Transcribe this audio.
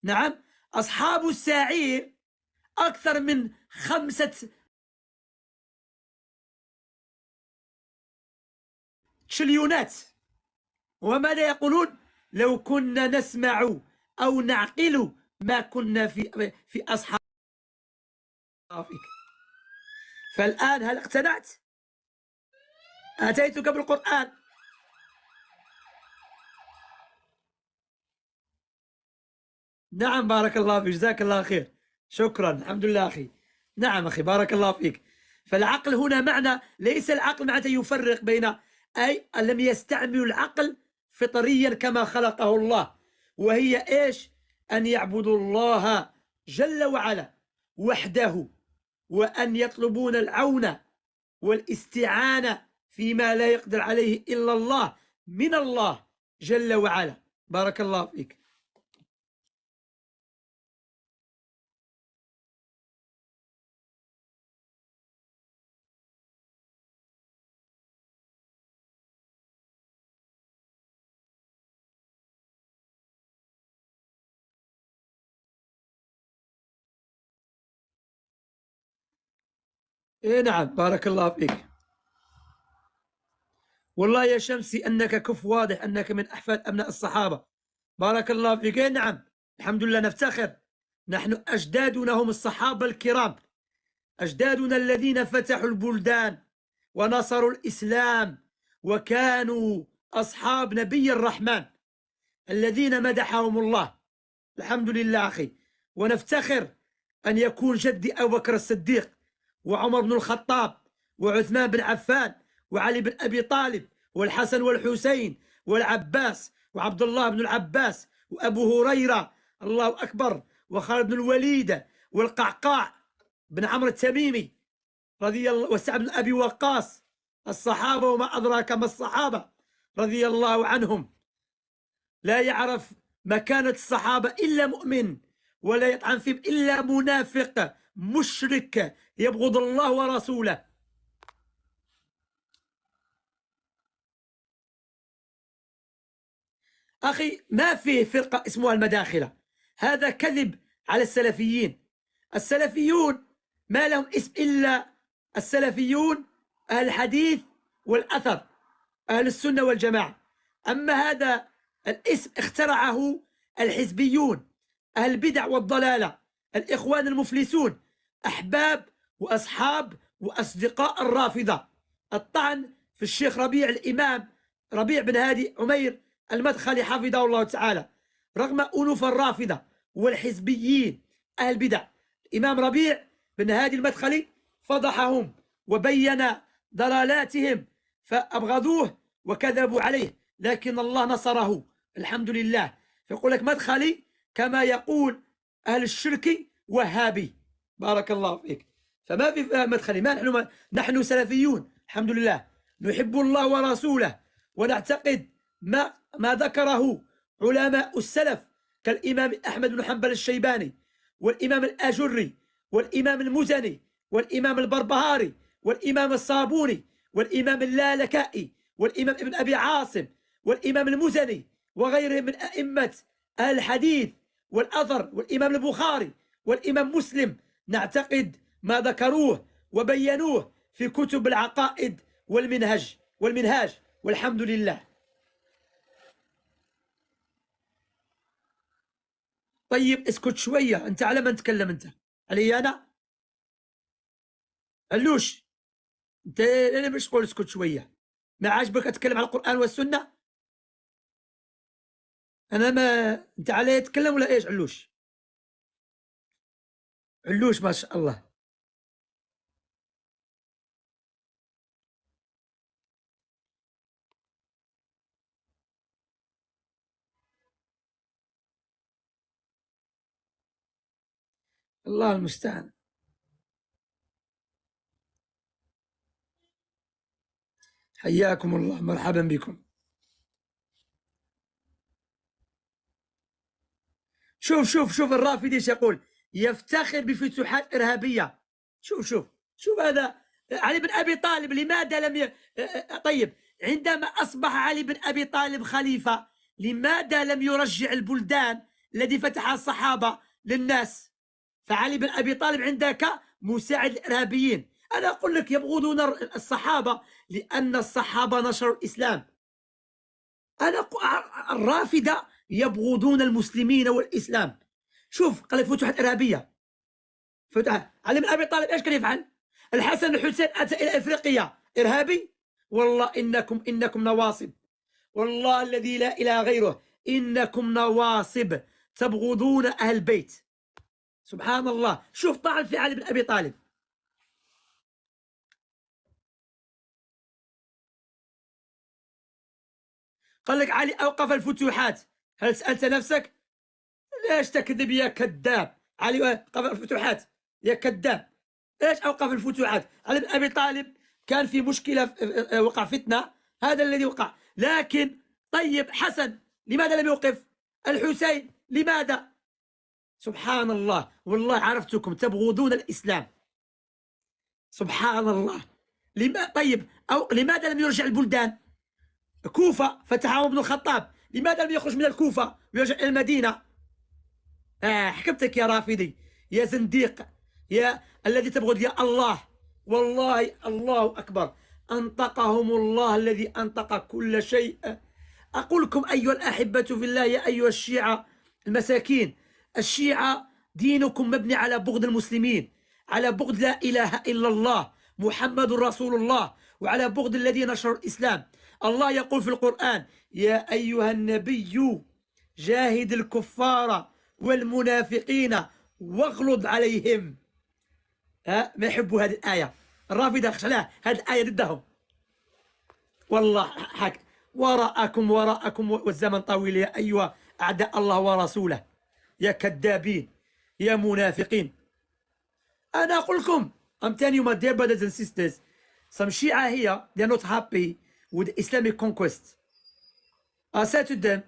نعم، أصحاب السعير أكثر من 5 تريليونات. وماذا يقولون؟ لو كنا نسمع أو نعقل ما كنا في أصحاب. فالآن هل اقتنعت؟ أتيتك بالقرآن. نعم، بارك الله فيك، جزاك الله خير، شكرا، الحمد لله أخي. نعم أخي، بارك الله فيك. فالعقل هنا معنى، ليس العقل معنى يفرق بين، أي لم يستعمل العقل فطريا كما خلقه الله، وهي إيش؟ أن يعبدوا الله جل وعلا وحده، وأن يطلبون العون والاستعانة فيما لا يقدر عليه إلا الله من الله جل وعلا. بارك الله فيك. إيه نعم، بارك الله فيك. والله يا شمسي أنك كف واضح أنك من أحفاد أبناء الصحابة. بارك الله فيك. إيه نعم، الحمد لله، نفتخر. نحن أجدادنا هم الصحابة الكرام، أجدادنا الذين فتحوا البلدان ونصروا الإسلام، وكانوا أصحاب نبي الرحمن الذين مدحهم الله. الحمد لله أخي. ونفتخر أن يكون جدي أبو بكر الصديق وعمر بن الخطاب وعثمان بن عفان وعلي بن أبي طالب والحسن والحسين والعباس وعبد الله بن العباس وأبو هريرة، الله أكبر، وخالد بن الوليد والقعقاع بن عمرو التميمي رضي الله، وسعد بن أبي وقاص. الصحابة وما أدراك ما الصحابة رضي الله عنهم. لا يعرف مكانة الصحابة إلا مؤمن، ولا يطعن فيهم إلا منافق مشرك يبغض الله ورسوله. أخي، ما فيه فرقة اسمها المداخلة، هذا كذب على السلفيين. السلفيون ما لهم اسم إلا السلفيون، أهل الحديث والأثر، أهل السنة والجماعة. أما هذا الاسم اخترعه الحزبيون، أهل البدع والضلالة، الإخوان المفلسون، أحباب وأصحاب وأصدقاء الرافضة. الطعن في الشيخ ربيع، الإمام ربيع بن هادي عمير المدخلي حفظه الله تعالى، رغم أنوف الرافضة والحزبيين أهل البدع، الإمام ربيع بن هادي المدخلي فضحهم وبين ضلالاتهم فأبغضوه وكذبوا عليه، لكن الله نصره الحمد لله. فيقول لك مدخلي كما يقول أهل الشرك وهابي. بارك الله فيك. فما في مدخلي، ما نحن سلفيون الحمد لله، نحب الله ورسوله، ونعتقد ما ذكره علماء السلف كالإمام أحمد بن حنبل الشيباني والإمام الآجري والإمام المزني والإمام البربهاري والإمام الصابوني والإمام اللالكائي والإمام ابن أبي عاصم والإمام المزني وغيرهم من أئمة أهل الحديث والأثر، والإمام البخاري والإمام مسلم. نعتقد ما ذكروه وبينوه في كتب العقائد والمنهاج والحمد لله. طيب اسكت شوية، أنت على من تكلم؟ أنت علي أنا؟ علوش، أنت أنا مش تقول اسكت شوية؟ ما عاجبك أتكلم على القرآن والسنة؟ أنا ما أنت علي تتكلم ولا إيش؟ علوش، علوش ما شاء الله. الله المستعان. حياكم الله، مرحبا بكم. شوف الرافدي ايش يقول، يفتخر بفتوحات إرهابية. شوف هذا علي بن أبي طالب لماذا لم طيب، عندما أصبح علي بن أبي طالب خليفة لماذا لم يرجع البلدان الذي فتح الصحابة للناس. فعلي بن أبي طالب عندك مساعد الإرهابيين. أنا أقول لك يبغضون الصحابة لأن الصحابة نشروا الإسلام. الرافضة يبغضون المسلمين والإسلام. شوف قال لك فتوحات إرهابية. علي بن أبي طالب إيش كان يفعل؟ الحسن الحسين أتى إلى إفريقيا إرهابي؟ والله إنكم نواصب، والله الذي لا إله غيره، إنكم نواصب تبغضون أهل البيت. سبحان الله. شوف طعن في علي بن أبي طالب. قال لك علي أوقف الفتوحات. هل سألت نفسك ليش تكذب يا كذاب؟ علي أوقف الفتوحات يا كذاب. ليش أوقف الفتوحات؟ علي بن أبي طالب كان في مشكلة، وقع فتنة، هذا الذي وقع. لكن طيب حسن لماذا لم يوقف؟ الحسين لماذا؟ سبحان الله. والله عرفتكم تبغضون الإسلام. سبحان الله. طيب لماذا لم يرجع البلدان؟ كوفة فتحها ابن الخطاب، لماذا لم يخرج من الكوفة ويرجع إلى المدينة؟ حكمتك يا رافضي، يا زنديق، يا الذي تبغض يا الله. والله الله أكبر، أنطقهم الله الذي أنطق كل شيء. أقول لكم أيها الأحبة في الله، يا أيها الشيعة المساكين، الشيعة دينكم مبني على بغض المسلمين، على بغض لا إله إلا الله محمد رسول الله، وعلى بغض الذين نشروا الإسلام. الله يقول في القرآن: يا أيها النبي جاهد الكفار والمنافقين واغلظ عليهم. ما يحبوا هذه الآية الرافضة، خشلاء هذه الآية ضدهم. والله حق وراءكم والزمن طويل يا أيها أعداء الله ورسوله، يا كذابين يا منافقين. أنا أقول لكم I'm telling you my dear brothers and sisters, some Shia here, they are not happy with Islamic conquest. I said to them,